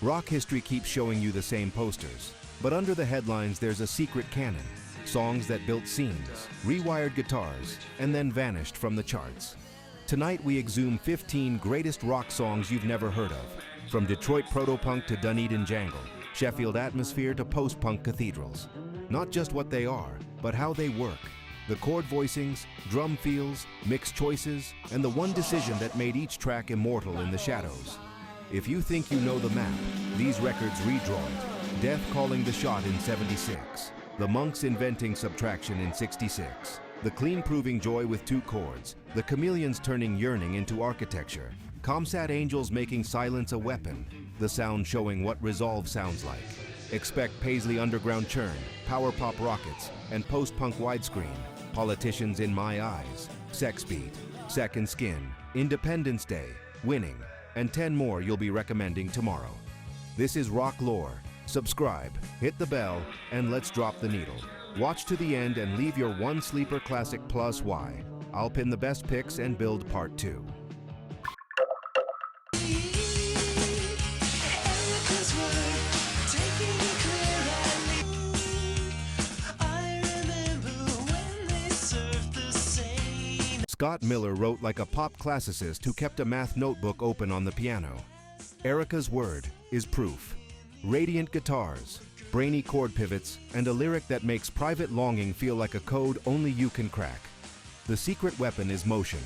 Rock history keeps showing you the same posters, but under the headlines there's a secret canon. Songs that built scenes, rewired guitars, and then vanished from the charts. Tonight we exhume 15 greatest rock songs you've never heard of. From Detroit proto-punk to Dunedin Jangle, Sheffield atmosphere to post-punk cathedrals. Not just what they are, but how they work. The chord voicings, drum feels, mix choices, and the one decision that made each track immortal in the shadows. If you think you know the map, these records redraw it. Death calling the shot in '76. The Monks inventing Subtraction in '66. The Clean proving Joy with 2 chords. The Chameleons turning Yearning into architecture. Comsat Angels making silence a weapon. The Sound showing what resolve sounds like. Expect Paisley Underground Churn, Power Pop Rockets, and Post-Punk Widescreen. Politicians in My Eyes. Sex Beat. Second Skin. Independence Day. Winning. And 10 more you'll be recommending tomorrow. This is Rock Lore. Subscribe, hit the bell, and let's drop the needle. Watch to the end and leave your one sleeper classic plus why. I'll pin the best picks and build part 2. Scott Miller wrote like a pop classicist who kept a math notebook open on the piano. Erica's word is proof. Radiant guitars, brainy chord pivots, and a lyric that makes private longing feel like a code only you can crack. The secret weapon is motion.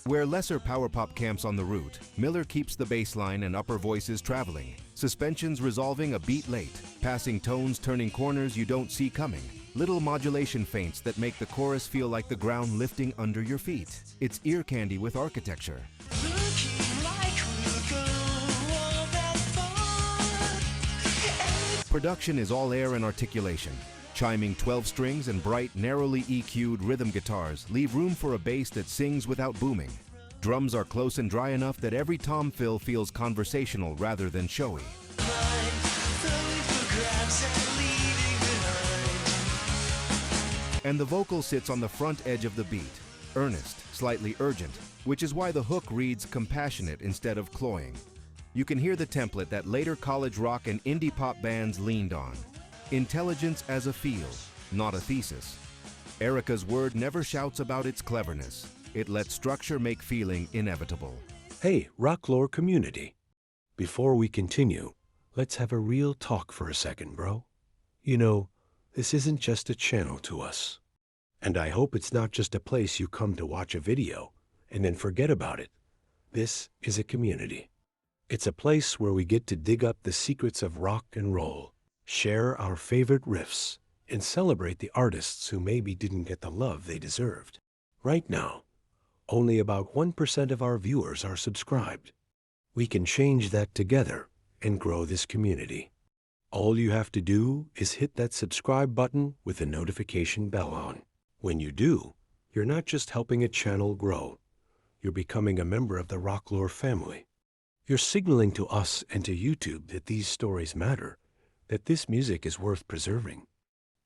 Where lesser power pop camps on the route, Miller keeps the bass line and upper voices traveling, suspensions resolving a beat late, passing tones turning corners you don't see coming, little modulation feints that make the chorus feel like the ground lifting under your feet. It's ear candy with architecture. Production is all air and articulation. Chiming 12 strings and bright, narrowly EQ'd rhythm guitars leave room for a bass that sings without booming. Drums are close and dry enough that every tom fill feels conversational rather than showy. And the vocal sits on the front edge of the beat, earnest, slightly urgent, which is why the hook reads compassionate instead of cloying. You can hear the template that later college rock and indie pop bands leaned on. Intelligence as a feel, not a thesis. Erica's word never shouts about its cleverness. It lets structure make feeling inevitable. Hey, Rock Lore community. Before we continue, let's have a real talk for a second, bro. You know, this isn't just a channel to us. And I hope it's not just a place you come to watch a video and then forget about it. This is a community. It's a place where we get to dig up the secrets of rock and roll, share our favorite riffs, and celebrate the artists who maybe didn't get the love they deserved. Right now, only about 1% of our viewers are subscribed. We can change that together and grow this community. All you have to do is hit that subscribe button with the notification bell on. When you do, you're not just helping a channel grow, you're becoming a member of the Rock Lore family. You're signaling to us and to YouTube that these stories matter, that this music is worth preserving,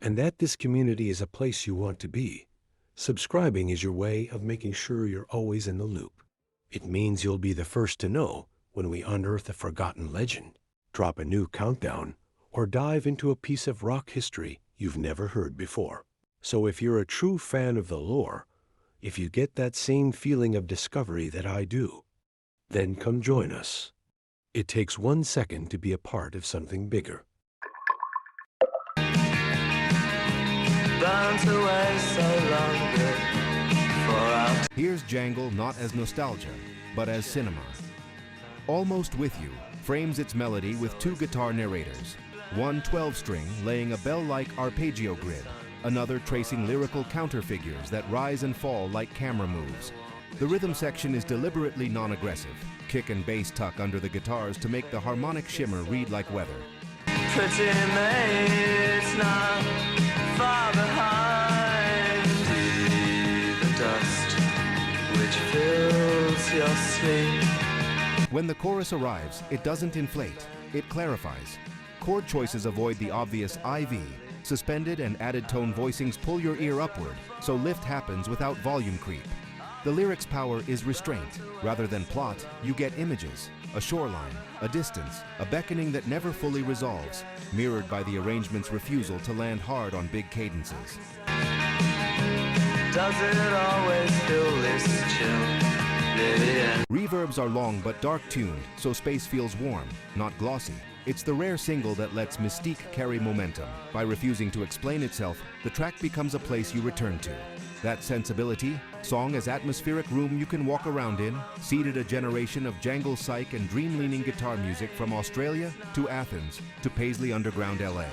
and that this community is a place you want to be. Subscribing is your way of making sure you're always in the loop. It means you'll be the first to know when we unearth a forgotten legend, drop a new countdown, or dive into a piece of rock history you've never heard before. So if you're a true fan of the lore, if you get that same feeling of discovery that I do, then come join us. It takes 1 second to be a part of something bigger. Here's Jangle not as nostalgia, but as cinema. Almost With You frames its melody with 2 guitar narrators, one 12-string laying a bell-like arpeggio grid, another tracing lyrical counterfigures that rise and fall like camera moves. The rhythm section is deliberately non-aggressive, kick and bass tuck under the guitars to make the harmonic shimmer read like weather. Pretty maid's not far behind the dust which fills your sleep. When the chorus arrives, it doesn't inflate, it clarifies. Chord choices avoid the obvious IV. Suspended and added tone voicings pull your ear upward, so lift happens without volume creep. The lyrics' power is restraint. Rather than plot, you get images, a shoreline, a distance, a beckoning that never fully resolves, mirrored by the arrangement's refusal to land hard on big cadences. Does it always feel this chill? Reverbs are long but dark-tuned, so space feels warm, not glossy. It's the rare single that lets mystique carry momentum. By refusing to explain itself, the track becomes a place you return to. That sensibility, song as atmospheric room you can walk around in, seeded a generation of jangle psych and dream-leaning guitar music from Australia to Athens to Paisley Underground LA.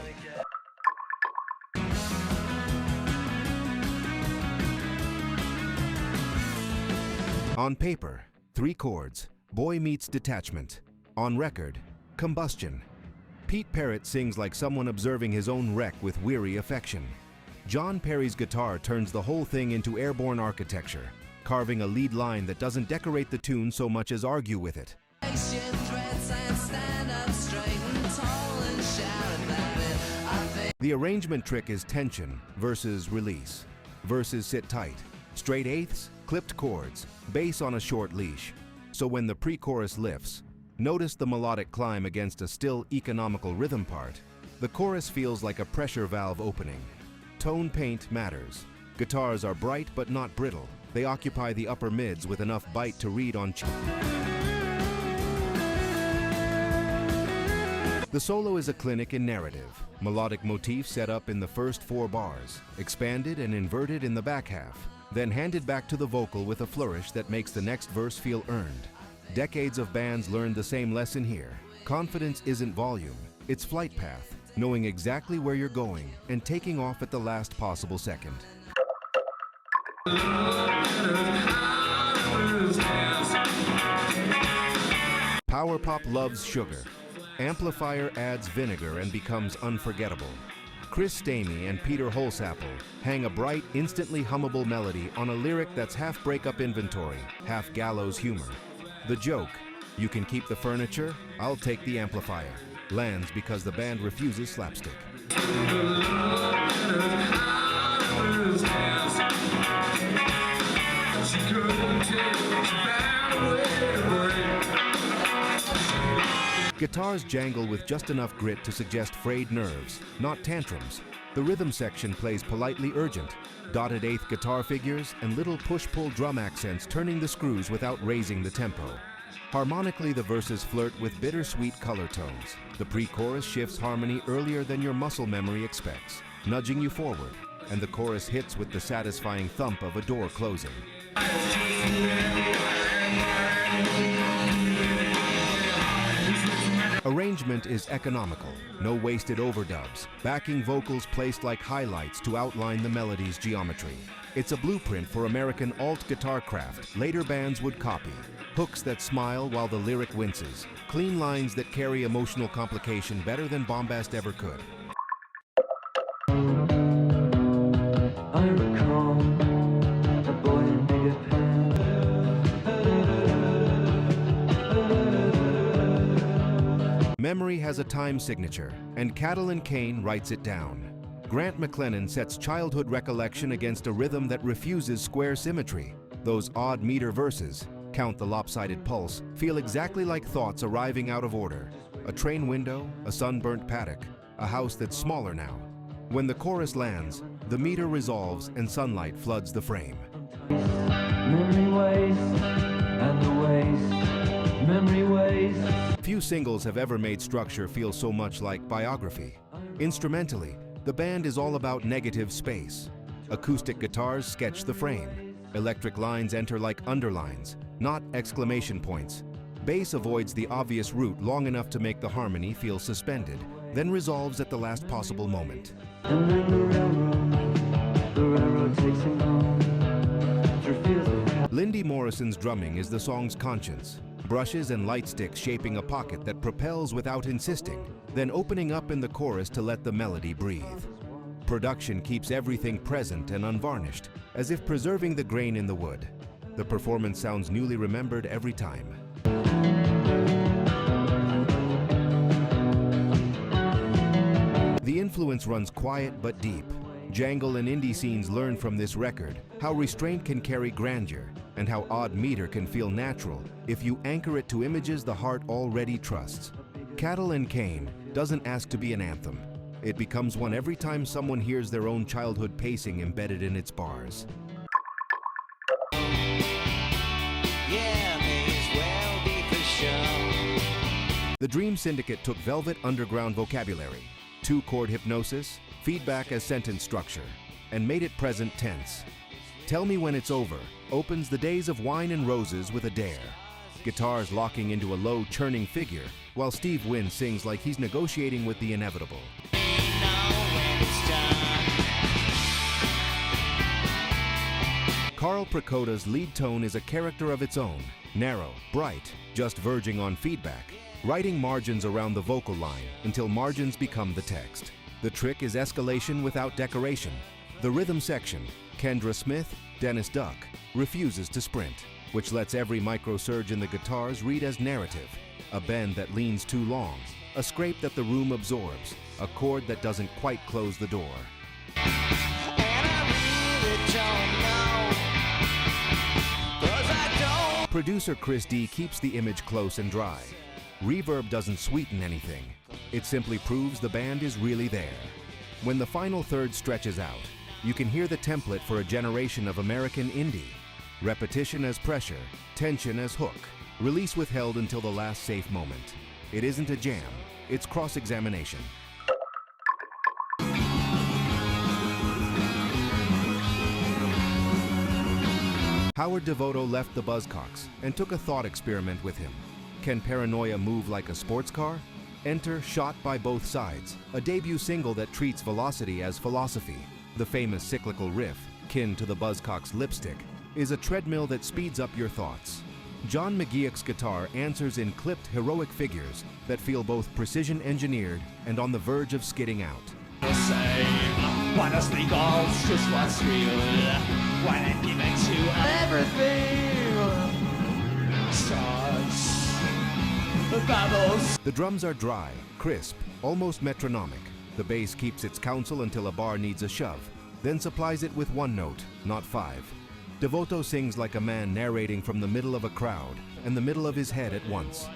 On paper, 3 chords, boy meets detachment. On record, combustion. Pete Parrott sings like someone observing his own wreck with weary affection. John Perry's guitar turns the whole thing into airborne architecture, carving a lead line that doesn't decorate the tune so much as argue with it. The arrangement trick is tension versus release. Verses sit tight, straight eighths, clipped chords, bass on a short leash. So when the pre-chorus lifts, notice the melodic climb against a still economical rhythm part. The chorus feels like a pressure valve opening. Tone paint matters. Guitars are bright but not brittle. They occupy the upper mids with enough bite to read on The solo is a clinic in narrative. Melodic motif set up in the first 4 bars, expanded and inverted in the back half, then handed back to the vocal with a flourish that makes the next verse feel earned. Decades of bands learned the same lesson here. Confidence isn't volume, it's flight path, knowing exactly where you're going and taking off at the last possible second. Power pop loves sugar. Amplifier adds vinegar and becomes unforgettable. Chris Stamey and Peter Holsapple hang a bright, instantly hummable melody on a lyric that's half breakup inventory, half gallows humor. The joke, you can keep the furniture, I'll take the amplifier, lands because the band refuses slapstick. Guitars jangle with just enough grit to suggest frayed nerves, not tantrums. The rhythm section plays politely urgent, dotted eighth guitar figures and little push-pull drum accents turning the screws without raising the tempo. Harmonically, the verses flirt with bittersweet color tones. The pre-chorus shifts harmony earlier than your muscle memory expects, nudging you forward, and the chorus hits with the satisfying thump of a door closing. Arrangement is economical, no wasted overdubs, backing vocals placed like highlights to outline the melody's geometry. It's a blueprint for American alt guitar craft later bands would copy. Hooks that smile while the lyric winces, clean lines that carry emotional complication better than bombast ever could. I recall a boy in bigger pants. Memory has a time signature, and Catalin Kane writes it down. Grant McLennan sets childhood recollection against a rhythm that refuses square symmetry. Those odd meter verses, count the lopsided pulse, feel exactly like thoughts arriving out of order. A train window, a sunburnt paddock, a house that's smaller now. When the chorus lands, the meter resolves and sunlight floods the frame. Memory waste and the waste. Memory waste. Few singles have ever made structure feel so much like biography. Instrumentally, the band is all about negative space. Acoustic guitars sketch the frame. Electric lines enter like underlines, not exclamation points. Bass avoids the obvious route long enough to make the harmony feel suspended, then resolves at the last possible moment. And then the railroad takes him home. Lindy Morrison's drumming is the song's conscience. Brushes and light sticks shaping a pocket that propels without insisting, then opening up in the chorus to let the melody breathe. Production keeps everything present and unvarnished, as if preserving the grain in the wood. The performance sounds newly remembered every time. The influence runs quiet but deep. Jangle and indie scenes learn from this record how restraint can carry grandeur, and how odd meter can feel natural if you anchor it to images the heart already trusts. Cattle and Cane doesn't ask to be an anthem. It becomes one every time someone hears their own childhood pacing embedded in its bars. Yeah, may as well be for show. The Dream Syndicate took velvet underground vocabulary, two-chord hypnosis, feedback as sentence structure, and made it present tense. Tell Me When It's Over opens the days of wine and roses with a dare. Guitars locking into a low, churning figure, while Steve Wynn sings like he's negotiating with the inevitable. Carl Prakota's lead tone is a character of its own, narrow, bright, just verging on feedback, writing margins around the vocal line until margins become the text. The trick is escalation without decoration. The rhythm section, Kendra Smith, Dennis Duck, refuses to sprint, which lets every microsurge in the guitars read as narrative, a bend that leans too long, a scrape that the room absorbs, a chord that doesn't quite close the door. Producer Chris D keeps the image close and dry. Reverb doesn't sweeten anything. It simply proves the band is really there. When the final third stretches out, you can hear the template for a generation of American indie. Repetition as pressure, tension as hook, release withheld until the last safe moment. It isn't a jam, it's cross-examination. Howard Devoto left the Buzzcocks and took a thought experiment with him. Can paranoia move like a sports car? Enter Shot by Both Sides, a debut single that treats velocity as philosophy. The famous cyclical riff, kin to the Buzzcocks' Lipstick, is a treadmill that speeds up your thoughts. John McGeoch's guitar answers in clipped, heroic figures that feel both precision-engineered and on the verge of skidding out. The drums are dry, crisp, almost metronomic. The bass keeps its counsel until a bar needs a shove, then supplies it with one note, not five. Devoto sings like a man narrating from the middle of a crowd and the middle of his head at once.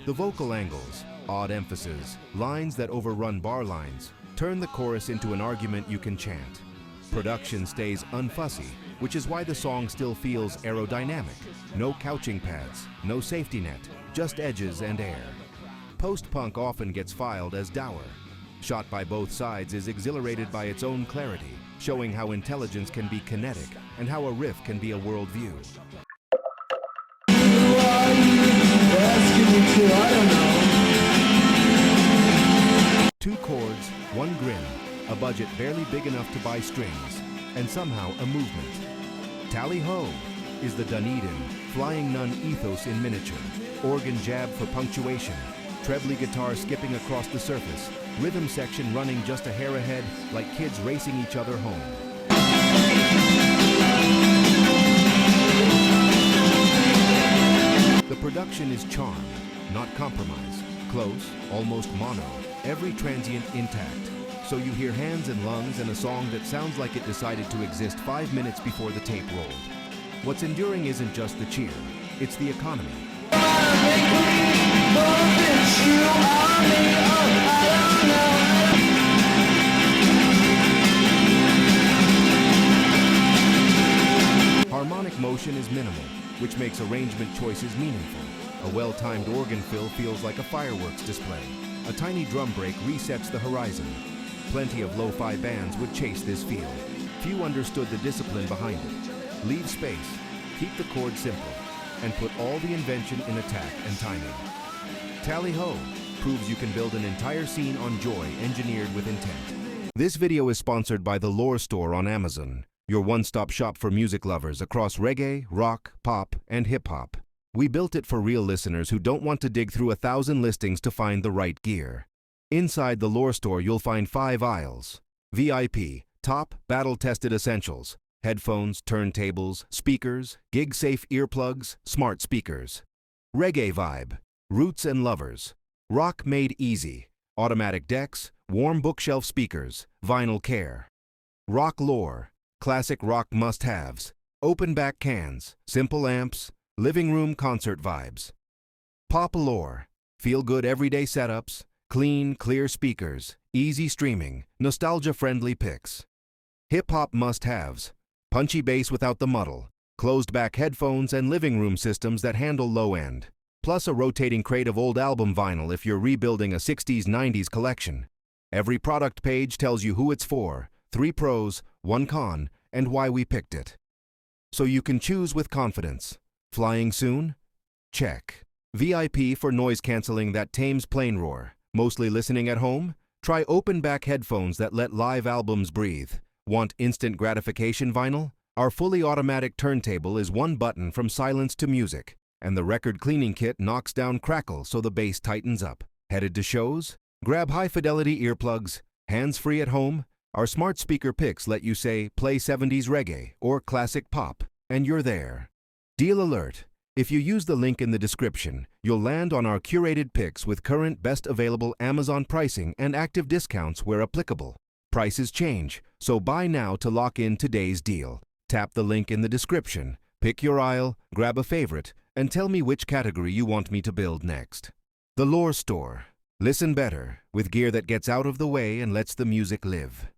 The vocal angles, odd emphasis, lines that overrun bar lines, turn the chorus into an argument you can chant. Production stays unfussy, which is why the song still feels aerodynamic. No couching pads, no safety net, just edges and air. Post-punk often gets filed as dour. Shot by Both Sides is exhilarated by its own clarity, showing how intelligence can be kinetic and how a riff can be a worldview. Two chords, one grin, a budget barely big enough to buy strings, and somehow a movement. Tally-ho is the Dunedin, Flying Nun ethos in miniature. Organ jab for punctuation, trebly guitar skipping across the surface, rhythm section running just a hair ahead like kids racing each other home. The production is charm, not compromise. Close, almost mono, every transient intact. So you hear hands and lungs and a song that sounds like it decided to exist 5 minutes before the tape rolled. What's enduring isn't just the cheer, it's the economy. Harmonic motion is minimal, which makes arrangement choices meaningful. A well-timed organ fill feels like a fireworks display. A tiny drum break resets the horizon. Plenty of lo-fi bands would chase this feel. Few understood the discipline behind it. Leave space, keep the chord simple, and put all the invention in attack and timing. Tally-ho proves you can build an entire scene on joy engineered with intent. This video is sponsored by the Lore Store on Amazon, your one-stop shop for music lovers across reggae, rock, pop, and hip-hop. We built it for real listeners who don't want to dig through 1,000 listings to find the right gear. Inside the Lore Store, you'll find 5 aisles. VIP, top, battle-tested essentials. Headphones, turntables, speakers, gig-safe earplugs, smart speakers. Reggae vibe, roots and lovers. Rock made easy. automatic decks, warm bookshelf speakers, vinyl care. Rock lore, classic rock must-haves, open back cans, simple amps, living room concert vibes. Pop lore, feel-good everyday setups, clean, clear speakers, easy streaming, nostalgia-friendly picks. Hip-hop must-haves, punchy bass without the muddle, closed-back headphones and living room systems that handle low-end, plus a rotating crate of old album vinyl if you're rebuilding a 60s-90s collection. Every product page tells you who it's for, 3 pros, 1 con, and why we picked it. So you can choose with confidence. Flying soon? Check. VIP for noise cancelling that tames plane roar. Mostly listening at home? Try open-back headphones that let live albums breathe. Want instant gratification vinyl? Our fully automatic turntable is 1 button from silence to music, and the record cleaning kit knocks down crackle so the bass tightens up. Headed to shows? Grab high-fidelity earplugs. Hands-free at home? Our smart speaker picks let you say, play 70s reggae or classic pop, and you're there. Deal alert! If you use the link in the description, you'll land on our curated picks with current best available Amazon pricing and active discounts where applicable. Prices change, so buy now to lock in today's deal. Tap the link in the description, pick your aisle, grab a favorite, and tell me which category you want me to build next. The Lore Store. Listen better, with gear that gets out of the way and lets the music live.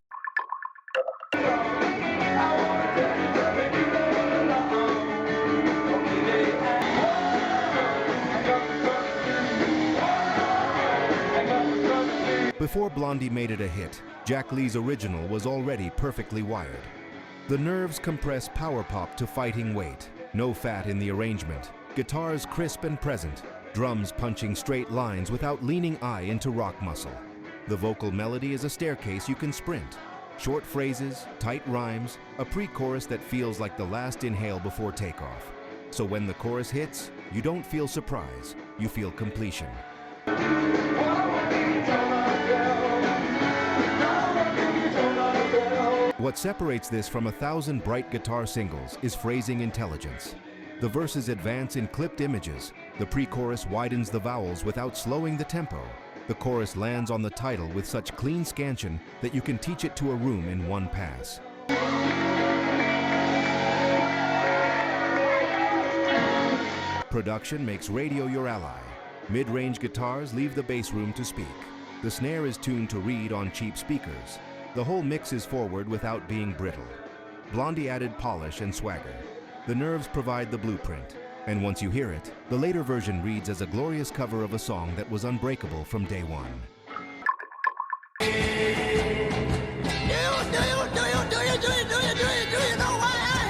Before Blondie made it a hit, Jack Lee's original was already perfectly wired. The nerves compress power pop to fighting weight, no fat in the arrangement, guitars crisp and present, drums punching straight lines without leaning eye into rock muscle. The vocal melody is a staircase you can sprint. Short phrases, tight rhymes, a pre-chorus that feels like the last inhale before takeoff. So when the chorus hits, you don't feel surprise, you feel completion. What separates this from 1,000 bright guitar singles is phrasing intelligence. The verses advance in clipped images, the pre-chorus widens the vowels without slowing the tempo, the chorus lands on the title with such clean scansion that you can teach it to a room in one pass. Production makes radio your ally. Mid-range guitars leave the bass room to speak. The snare is tuned to read on cheap speakers. The whole mix is forward without being brittle. Blondie added polish and swagger. The nerves provide the blueprint. And once you hear it, the later version reads as a glorious cover of a song that was unbreakable from day one.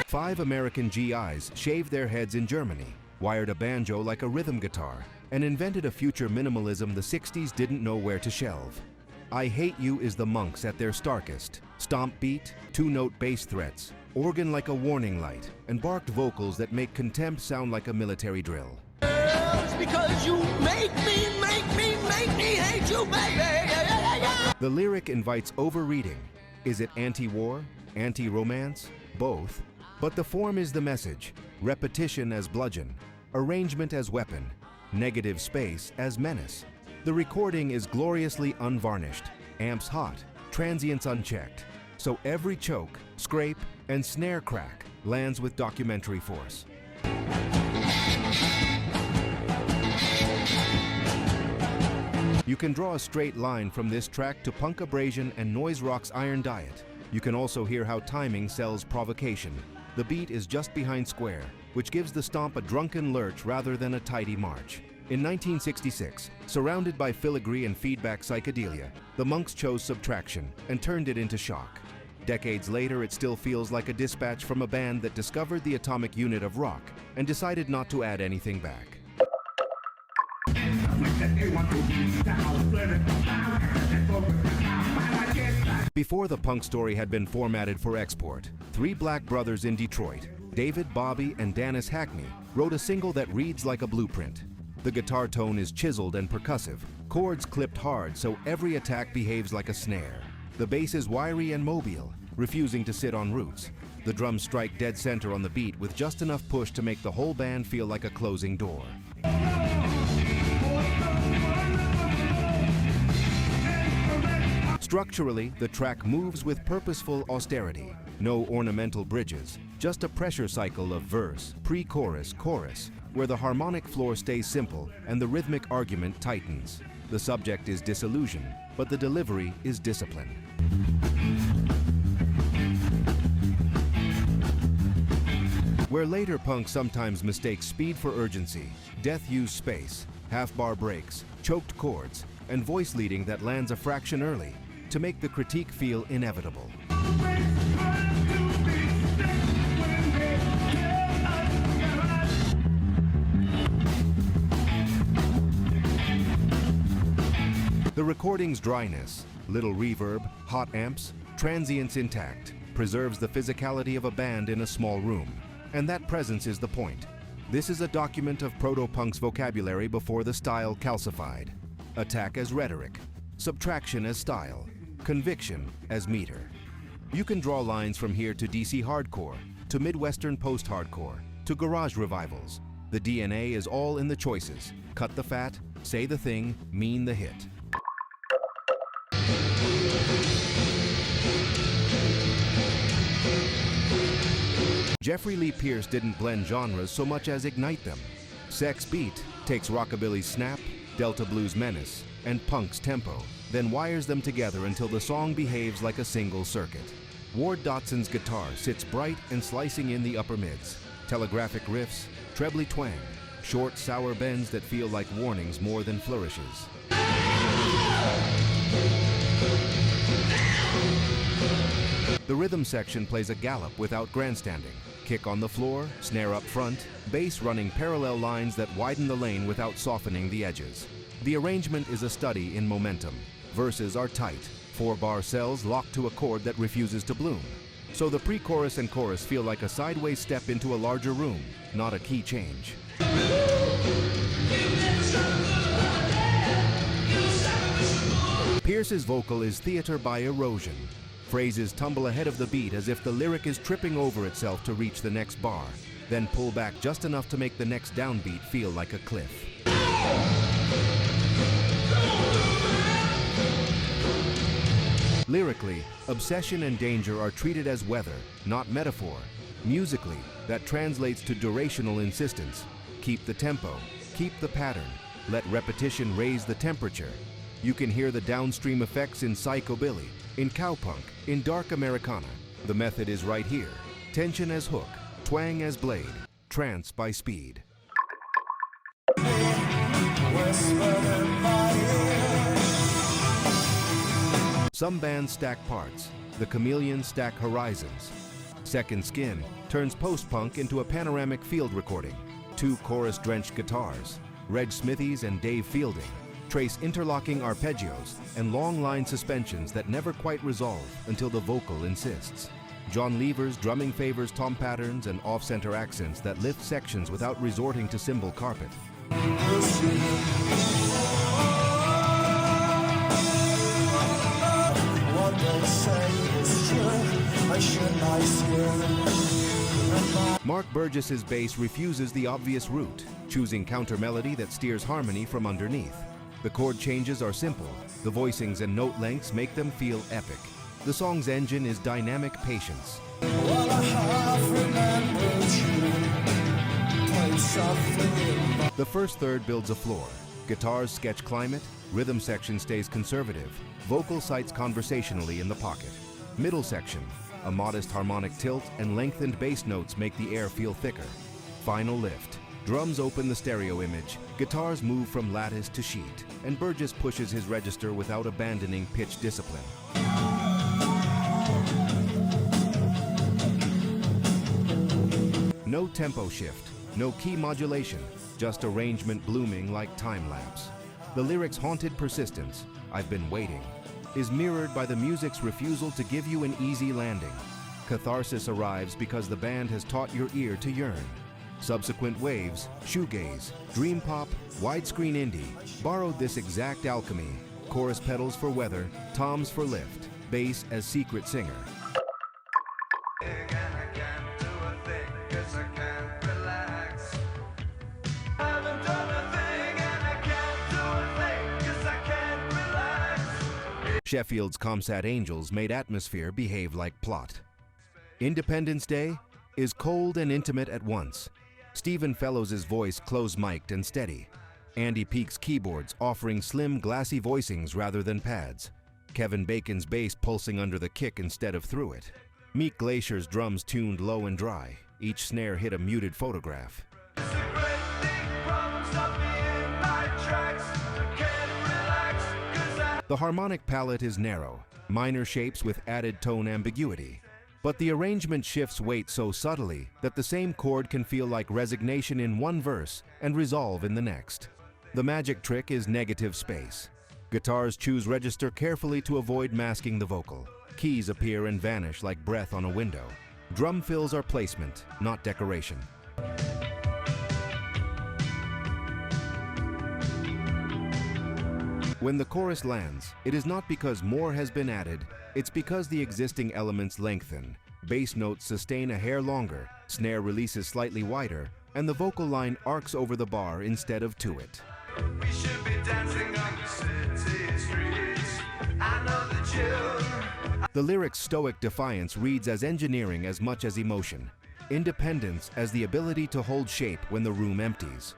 5 American GIs shaved their heads in Germany, wired a banjo like a rhythm guitar, and invented a future minimalism the 60s didn't know where to shelve. I Hate You is the Monks at their starkest. Stomp beat, 2-note bass threats, organ like a warning light, and barked vocals that make contempt sound like a military drill. Because you make me hate you, baby. The lyric invites overreading. Is it anti-war, anti-romance? Both. But the form is the message. Repetition as bludgeon, arrangement as weapon, negative space as menace. The recording is gloriously unvarnished, amps hot, transients unchecked. So every choke, scrape, and snare crack lands with documentary force. You can draw a straight line from this track to punk abrasion and noise rock's iron diet. You can also hear how timing sells provocation. The beat is just behind square, which gives the stomp a drunken lurch rather than a tidy march. In 1966, surrounded by filigree and feedback psychedelia, the Monks chose Subtraction and turned it into shock. Decades later, it still feels like a dispatch from a band that discovered the atomic unit of rock and decided not to add anything back. Before the punk story had been formatted for export, 3 black brothers in Detroit, David, Bobby, and Dennis Hackney, wrote a single that reads like a blueprint. The guitar tone is chiseled and percussive, chords clipped hard so every attack behaves like a snare. The bass is wiry and mobile, refusing to sit on roots. The drums strike dead center on the beat with just enough push to make the whole band feel like a closing door. Structurally, the track moves with purposeful austerity. No ornamental bridges, just a pressure cycle of verse, pre-chorus, chorus, where the harmonic floor stays simple and the rhythmic argument tightens. The subject is disillusion, but the delivery is discipline. Where later punk sometimes mistakes speed for urgency, Death used space, half-bar breaks, choked chords, and voice leading that lands a fraction early to make the critique feel inevitable. The recording's dryness, little reverb, hot amps, transients intact, preserves the physicality of a band in a small room. And that presence is the point. This is a document of proto-punk's vocabulary before the style calcified. Attack as rhetoric, subtraction as style, conviction as meter. You can draw lines from here to DC hardcore, to Midwestern post-hardcore, to garage revivals. The DNA is all in the choices. Cut the fat, say the thing, mean the hit. Jeffrey Lee Pierce didn't blend genres so much as ignite them. Sex Beat takes rockabilly's snap, Delta Blues menace, and punk's tempo, then wires them together until the song behaves like a single circuit. Ward Dotson's guitar sits bright and slicing in the upper mids. Telegraphic riffs, trebly twang, short, sour bends that feel like warnings more than flourishes. The rhythm section plays a gallop without grandstanding. Kick on the floor, snare up front, bass running parallel lines that widen the lane without softening the edges. The arrangement is a study in momentum. Verses are tight, 4-bar cells locked to a chord that refuses to bloom. So the pre-chorus and chorus feel like a sideways step into a larger room, not a key change. Pierce's vocal is theater by erosion. Phrases tumble ahead of the beat as if the lyric is tripping over itself to reach the next bar, then pull back just enough to make the next downbeat feel like a cliff. Lyrically, obsession and danger are treated as weather, not metaphor. Musically, that translates to durational insistence. Keep the tempo, keep the pattern, let repetition raise the temperature. You can hear the downstream effects in psychobilly, in cowpunk, in dark Americana. The method is right here. Tension as hook, twang as blade, trance by speed. Some bands stack parts. The Chameleons stack horizons. Second Skin turns post-punk into a panoramic field recording. 2 chorus-drenched guitars. Reg Smithies and Dave Fielding trace interlocking arpeggios and long-line suspensions that never quite resolve until the vocal insists. John Lever's drumming favors tom patterns and off-center accents that lift sections without resorting to cymbal carpet. Mark Burgess's bass refuses the obvious route, choosing counter melody that steers harmony from underneath. The chord changes are simple, the voicings and note lengths make them feel epic. The song's engine is dynamic patience. The first third builds a floor. Guitars sketch climate, rhythm section stays conservative, vocal sites conversationally in the pocket. Middle section, a modest harmonic tilt and lengthened bass notes make the air feel thicker. Final lift. Drums open the stereo image, guitars move from lattice to sheet, and Burgess pushes his register without abandoning pitch discipline. No tempo shift, no key modulation, just arrangement blooming like time-lapse. The lyric's haunted persistence, "I've been waiting," is mirrored by the music's refusal to give you an easy landing. Catharsis arrives because the band has taught your ear to yearn. Subsequent waves, shoegaze, dream pop, widescreen indie, borrowed this exact alchemy. Chorus pedals for weather, toms for lift, bass as secret singer. Sheffield's Comsat Angels made Atmosphere behave like plot. Independence Day is cold and intimate at once. Stephen Fellows' voice close-mic'd and steady. Andy Peake's keyboards offering slim, glassy voicings rather than pads. Kevin Bacon's bass pulsing under the kick instead of through it. Meek Glacier's drums tuned low and dry. Each snare hit a muted photograph. The harmonic palette is narrow, minor shapes with added tone ambiguity. But the arrangement shifts weight so subtly that the same chord can feel like resignation in one verse and resolve in the next. The magic trick is negative space. Guitars choose register carefully to avoid masking the vocal. Keys appear and vanish like breath on a window. Drum fills are placement, not decoration. When the chorus lands, it is not because more has been added, it's because the existing elements lengthen. Bass notes sustain a hair longer, snare releases slightly wider, and the vocal line arcs over the bar instead of to it. We should be dancing on the city streets. I know the chill. The lyric's stoic defiance reads as engineering as much as emotion. Independence as the ability to hold shape when the room empties.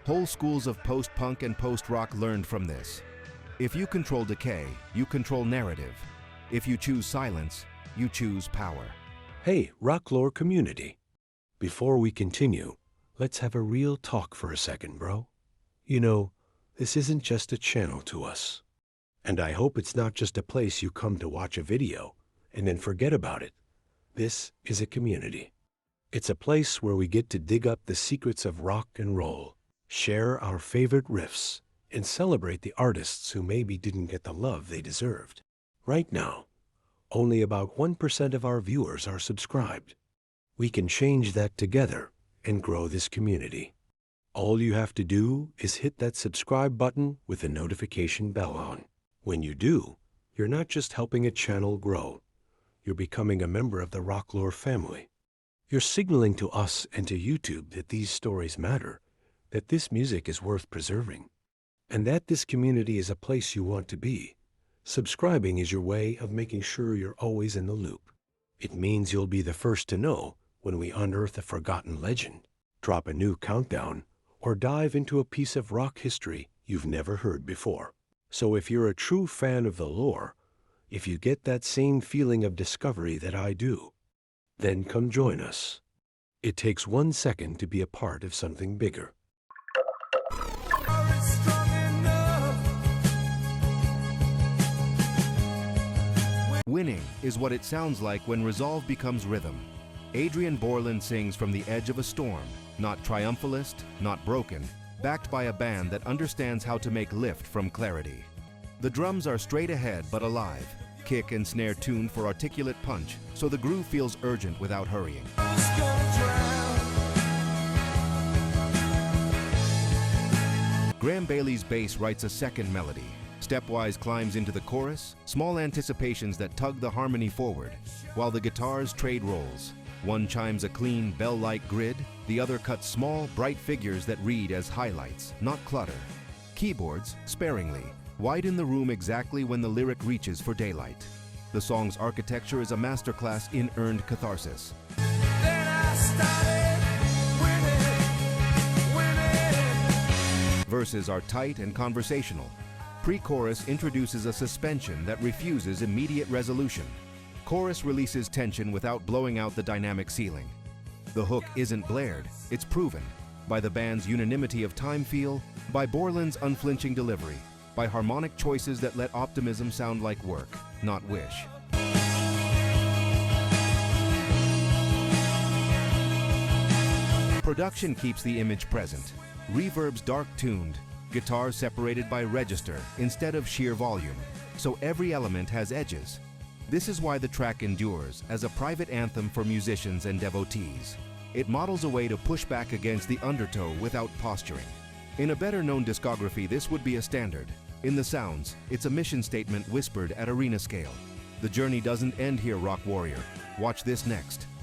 Whole schools of post-punk and post-rock learned from this. If you control decay, you control narrative. If you choose silence, you choose power. Hey, Rocklore community. Before we continue, let's have a real talk for a second, bro. You know, this isn't just a channel to us. And I hope it's not just a place you come to watch a video and then forget about it. This is a community. It's a place where we get to dig up the secrets of rock and roll, share our favorite riffs, and celebrate the artists who maybe didn't get the love they deserved. Right now, only about 1% of our viewers are subscribed. We can change that together and grow this community. All you have to do is hit that subscribe button with the notification bell on. When you do, you're not just helping a channel grow, you're becoming a member of the Rocklore family. You're signaling to us and to YouTube that these stories matter, that this music is worth preserving, and that this community is a place you want to be. Subscribing is your way of making sure you're always in the loop. It means you'll be the first to know when we unearth a forgotten legend, drop a new countdown, or dive into a piece of rock history you've never heard before. So if you're a true fan of the lore, if you get that same feeling of discovery that I do, then come join us. It takes 1 second to be a part of something bigger. Winning is what it sounds like when resolve becomes rhythm. Adrian Borland sings from the edge of a storm, not triumphalist, not broken, backed by a band that understands how to make lift from clarity. The drums are straight ahead but alive, kick and snare tuned for articulate punch, so the groove feels urgent without hurrying. Graham Bailey's bass writes a second melody, stepwise climbs into the chorus, small anticipations that tug the harmony forward, while the guitars trade roles. One chimes a clean, bell-like grid, the other cuts small, bright figures that read as highlights, not clutter. Keyboards, sparingly, widen the room exactly when the lyric reaches for daylight. The song's architecture is a masterclass in earned catharsis. Verses are tight and conversational. Pre-chorus introduces a suspension that refuses immediate resolution. Chorus releases tension without blowing out the dynamic ceiling. The hook isn't blared, it's proven by the band's unanimity of time feel, by Borland's unflinching delivery, by harmonic choices that let optimism sound like work, not wish. Production keeps the image present. Reverb's dark-tuned, guitars separated by register instead of sheer volume, so every element has edges. This is why the track endures as a private anthem for musicians and devotees. It models a way to push back against the undertow without posturing. In a better-known discography, this would be a standard. In the sounds, it's a mission statement whispered at arena scale. The journey doesn't end here, Rock Warrior. Watch this next.